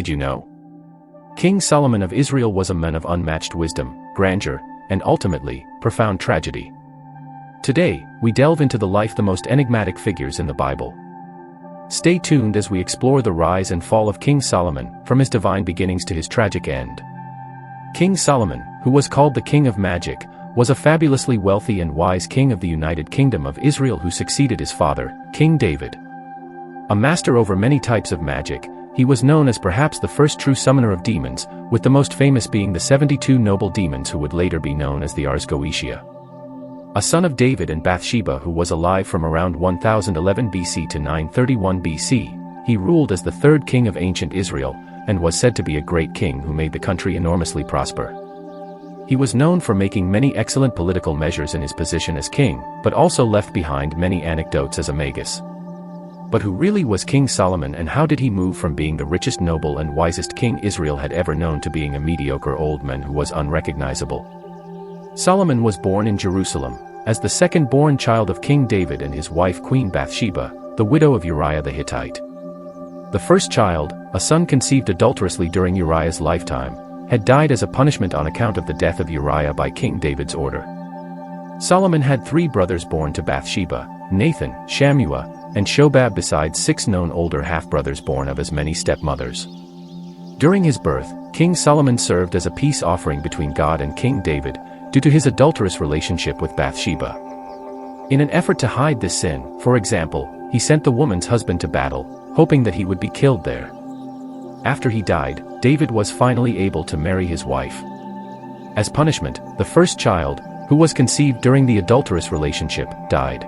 Did you know? King Solomon of Israel was a man of unmatched wisdom, grandeur, and ultimately, profound tragedy. Today, we delve into the life of the most enigmatic figures in the Bible. Stay tuned as we explore the rise and fall of King Solomon, from his divine beginnings to his tragic end. King Solomon, who was called the King of Magic, was a fabulously wealthy and wise king of the United Kingdom of Israel who succeeded his father, King David. A master over many types of magic, he was known as perhaps the first true summoner of demons, with the most famous being the 72 noble demons who would later be known as the Ars Goetia. A son of David and Bathsheba who was alive from around 1011 BC to 931 BC, he ruled as the third king of ancient Israel, and was said to be a great king who made the country enormously prosper. He was known for making many excellent political measures in his position as king, but also left behind many anecdotes as a magus. But who really was King Solomon, and how did he move from being the richest noble and wisest king Israel had ever known to being a mediocre old man who was unrecognizable? Solomon was born in Jerusalem, as the second-born child of King David and his wife Queen Bathsheba, the widow of Uriah the Hittite. The first child, a son conceived adulterously during Uriah's lifetime, had died as a punishment on account of the death of Uriah by King David's order. Solomon had 3 brothers born to Bathsheba, Nathan, Shammua, and Shobab, besides 6 known older half-brothers born of as many stepmothers. During his birth, King Solomon served as a peace offering between God and King David, due to his adulterous relationship with Bathsheba. In an effort to hide this sin, for example, he sent the woman's husband to battle, hoping that he would be killed there. After he died, David was finally able to marry his wife. As punishment, the first child, who was conceived during the adulterous relationship, died.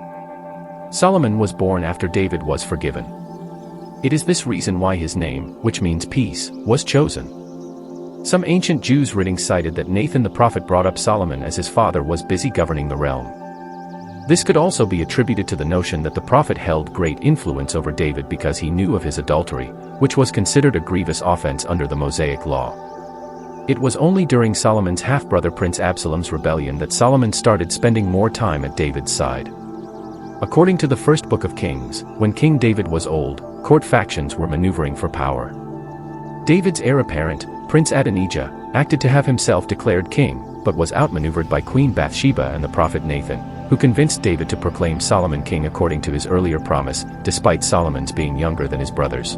Solomon was born after David was forgiven. It is this reason why his name, which means peace, was chosen. Some ancient Jews writings cited that Nathan the prophet brought up Solomon as his father was busy governing the realm. This could also be attributed to the notion that the prophet held great influence over David because he knew of his adultery, which was considered a grievous offense under the Mosaic law. It was only during Solomon's half-brother Prince Absalom's rebellion that Solomon started spending more time at David's side. According to the first book of Kings, when King David was old, court factions were maneuvering for power. David's heir apparent, Prince Adonijah, acted to have himself declared king, but was outmaneuvered by Queen Bathsheba and the prophet Nathan, who convinced David to proclaim Solomon king according to his earlier promise, despite Solomon's being younger than his brothers.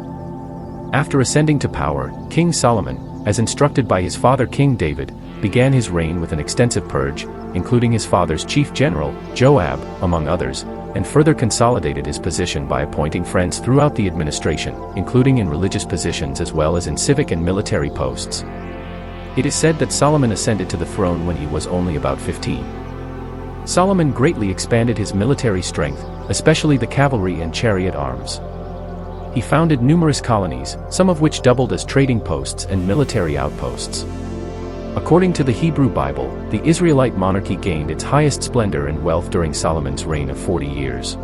After ascending to power, King Solomon, as instructed by his father King David, began his reign with an extensive purge, including his father's chief general, Joab, among others, and further consolidated his position by appointing friends throughout the administration, including in religious positions as well as in civic and military posts. It is said that Solomon ascended to the throne when he was only about 15. Solomon greatly expanded his military strength, especially the cavalry and chariot arms. He founded numerous colonies, some of which doubled as trading posts and military outposts. According to the Hebrew Bible, the Israelite monarchy gained its highest splendor and wealth during Solomon's reign of 40 years.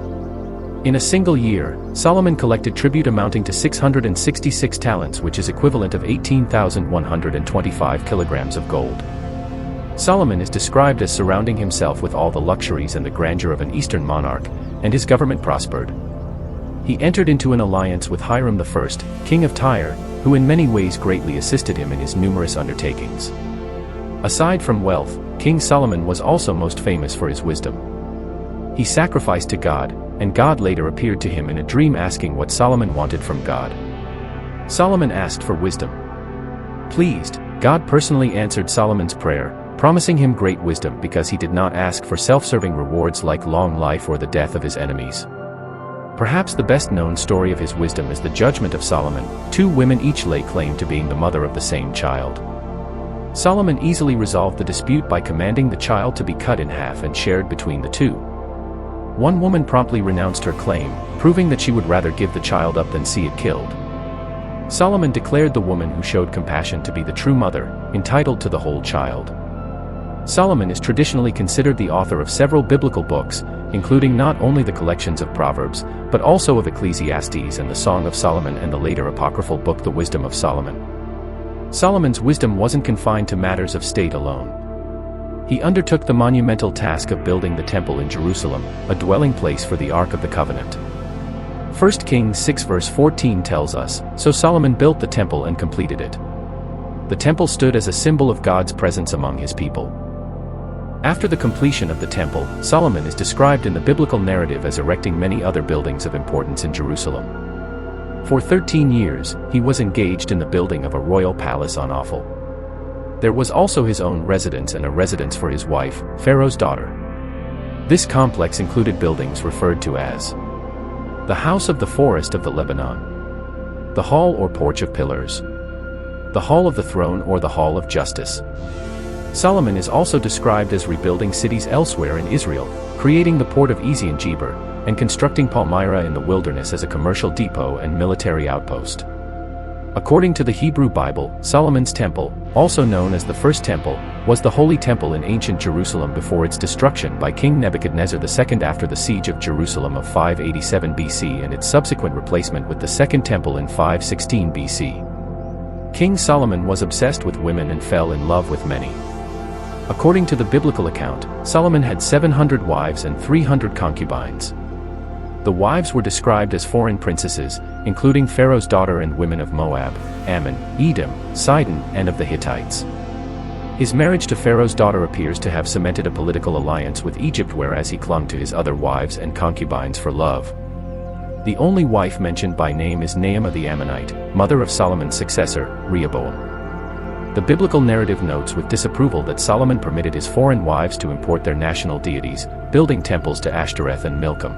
In a single year, Solomon collected tribute amounting to 666 talents, which is equivalent of 18,125 kilograms of gold. Solomon is described as surrounding himself with all the luxuries and the grandeur of an Eastern monarch, and his government prospered. He entered into an alliance with Hiram I, king of Tyre, who in many ways greatly assisted him in his numerous undertakings. Aside from wealth, King Solomon was also most famous for his wisdom. He sacrificed to God, and God later appeared to him in a dream asking what Solomon wanted from God. Solomon asked for wisdom. Pleased, God personally answered Solomon's prayer, promising him great wisdom because he did not ask for self-serving rewards like long life or the death of his enemies. Perhaps the best-known story of his wisdom is the judgment of Solomon. 2 women each lay claim to being the mother of the same child. Solomon easily resolved the dispute by commanding the child to be cut in half and shared between the 2. One woman promptly renounced her claim, proving that she would rather give the child up than see it killed. Solomon declared the woman who showed compassion to be the true mother, entitled to the whole child. Solomon is traditionally considered the author of several biblical books, including not only the collections of Proverbs, but also of Ecclesiastes and the Song of Solomon and the later apocryphal book The Wisdom of Solomon. Solomon's wisdom wasn't confined to matters of state alone. He undertook the monumental task of building the temple in Jerusalem, a dwelling place for the Ark of the Covenant. 1 Kings 6 verse 14 tells us, "So Solomon built the temple and completed it." The temple stood as a symbol of God's presence among his people. After the completion of the temple, Solomon is described in the biblical narrative as erecting many other buildings of importance in Jerusalem. For 13 years, he was engaged in the building of a royal palace on Ophel. There was also his own residence and a residence for his wife, Pharaoh's daughter. This complex included buildings referred to as the House of the Forest of the Lebanon, the Hall or Porch of Pillars, the Hall of the Throne or the Hall of Justice. Solomon is also described as rebuilding cities elsewhere in Israel, creating the port of Ezion-Geber, and constructing Palmyra in the wilderness as a commercial depot and military outpost. According to the Hebrew Bible, Solomon's temple, also known as the First Temple, was the Holy Temple in ancient Jerusalem before its destruction by King Nebuchadnezzar II after the siege of Jerusalem of 587 BC and its subsequent replacement with the Second Temple in 516 BC. King Solomon was obsessed with women and fell in love with many. According to the biblical account, Solomon had 700 wives and 300 concubines. The wives were described as foreign princesses, including Pharaoh's daughter and women of Moab, Ammon, Edom, Sidon, and of the Hittites. His marriage to Pharaoh's daughter appears to have cemented a political alliance with Egypt, whereas he clung to his other wives and concubines for love. The only wife mentioned by name is Naamah the Ammonite, mother of Solomon's successor, Rehoboam. The biblical narrative notes with disapproval that Solomon permitted his foreign wives to import their national deities, building temples to Ashtoreth and Milcom.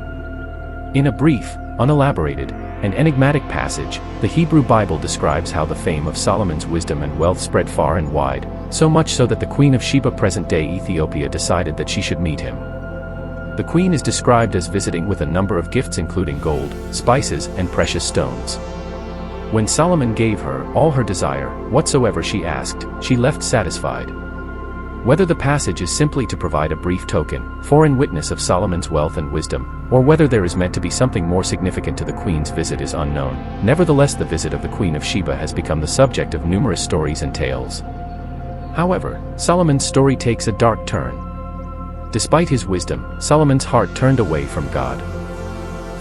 In a brief, unelaborated, and enigmatic passage, the Hebrew Bible describes how the fame of Solomon's wisdom and wealth spread far and wide, so much so that the Queen of Sheba, present-day Ethiopia, decided that she should meet him. The queen is described as visiting with a number of gifts including gold, spices, and precious stones. When Solomon gave her all her desire, whatsoever she asked, she left satisfied. Whether the passage is simply to provide a brief token, foreign witness of Solomon's wealth and wisdom, or whether there is meant to be something more significant to the queen's visit is unknown. Nevertheless, the visit of the Queen of Sheba has become the subject of numerous stories and tales. However, Solomon's story takes a dark turn. Despite his wisdom, Solomon's heart turned away from God.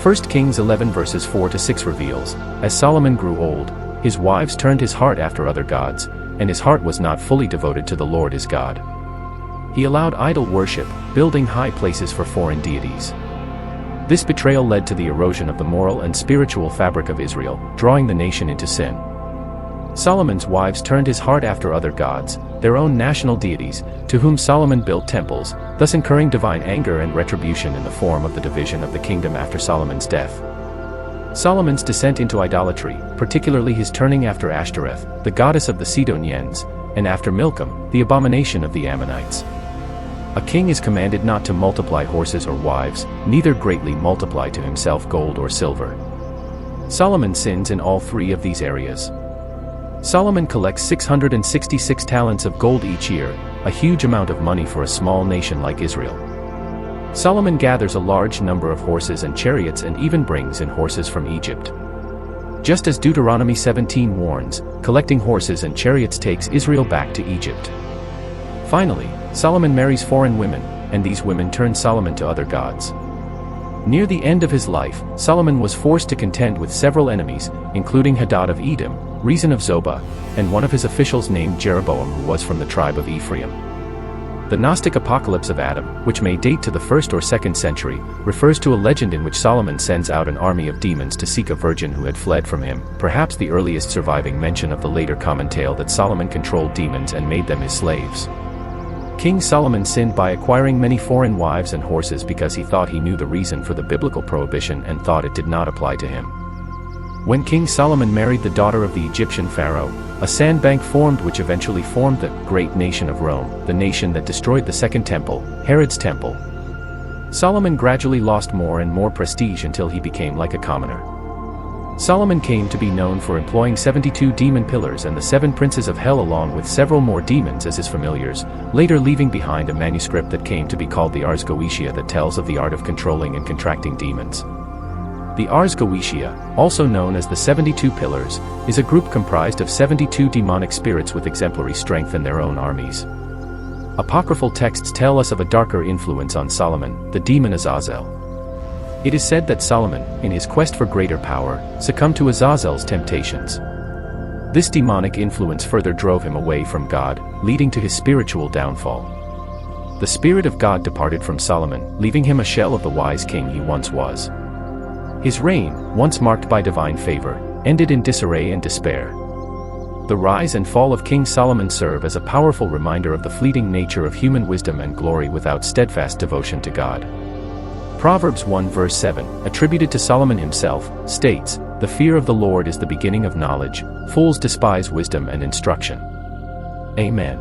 1 Kings 11 verses 4 to 6 reveals, as Solomon grew old, his wives turned his heart after other gods, and his heart was not fully devoted to the Lord his God. He allowed idol worship, building high places for foreign deities. This betrayal led to the erosion of the moral and spiritual fabric of Israel, drawing the nation into sin. Solomon's wives turned his heart after other gods, their own national deities, to whom Solomon built temples, thus incurring divine anger and retribution in the form of the division of the kingdom after Solomon's death. Solomon's descent into idolatry, particularly his turning after Ashtoreth, the goddess of the Sidonians, and after Milcom, the abomination of the Ammonites. A king is commanded not to multiply horses or wives, neither greatly multiply to himself gold or silver. Solomon sins in all three of these areas. Solomon collects 666 talents of gold each year, a huge amount of money for a small nation like Israel. Solomon gathers a large number of horses and chariots and even brings in horses from Egypt. Just as Deuteronomy 17 warns, collecting horses and chariots takes Israel back to Egypt. Finally, Solomon marries foreign women, and these women turn Solomon to other gods. Near the end of his life, Solomon was forced to contend with several enemies, including Hadad of Edom, Rezin of Zobah, and one of his officials named Jeroboam, who was from the tribe of Ephraim. The Gnostic Apocalypse of Adam, which may date to the 1st or 2nd century, refers to a legend in which Solomon sends out an army of demons to seek a virgin who had fled from him, perhaps the earliest surviving mention of the later common tale that Solomon controlled demons and made them his slaves. King Solomon sinned by acquiring many foreign wives and horses because he thought he knew the reason for the biblical prohibition and thought it did not apply to him. When King Solomon married the daughter of the Egyptian pharaoh, a sandbank formed which eventually formed the great nation of Rome, the nation that destroyed the Second Temple, Herod's temple. Solomon gradually lost more and more prestige until he became like a commoner. Solomon came to be known for employing 72 demon pillars and the 7 princes of hell along with several more demons as his familiars, later leaving behind a manuscript that came to be called the Ars Goetia that tells of the art of controlling and contracting demons. The Ars Goetia, also known as the 72 Pillars, is a group comprised of 72 demonic spirits with exemplary strength and their own armies. Apocryphal texts tell us of a darker influence on Solomon, the demon Azazel. It is said that Solomon, in his quest for greater power, succumbed to Azazel's temptations. This demonic influence further drove him away from God, leading to his spiritual downfall. The Spirit of God departed from Solomon, leaving him a shell of the wise king he once was. His reign, once marked by divine favor, ended in disarray and despair. The rise and fall of King Solomon serve as a powerful reminder of the fleeting nature of human wisdom and glory without steadfast devotion to God. Proverbs 1 verse 7, attributed to Solomon himself, states, "The fear of the Lord is the beginning of knowledge, fools despise wisdom and instruction." Amen.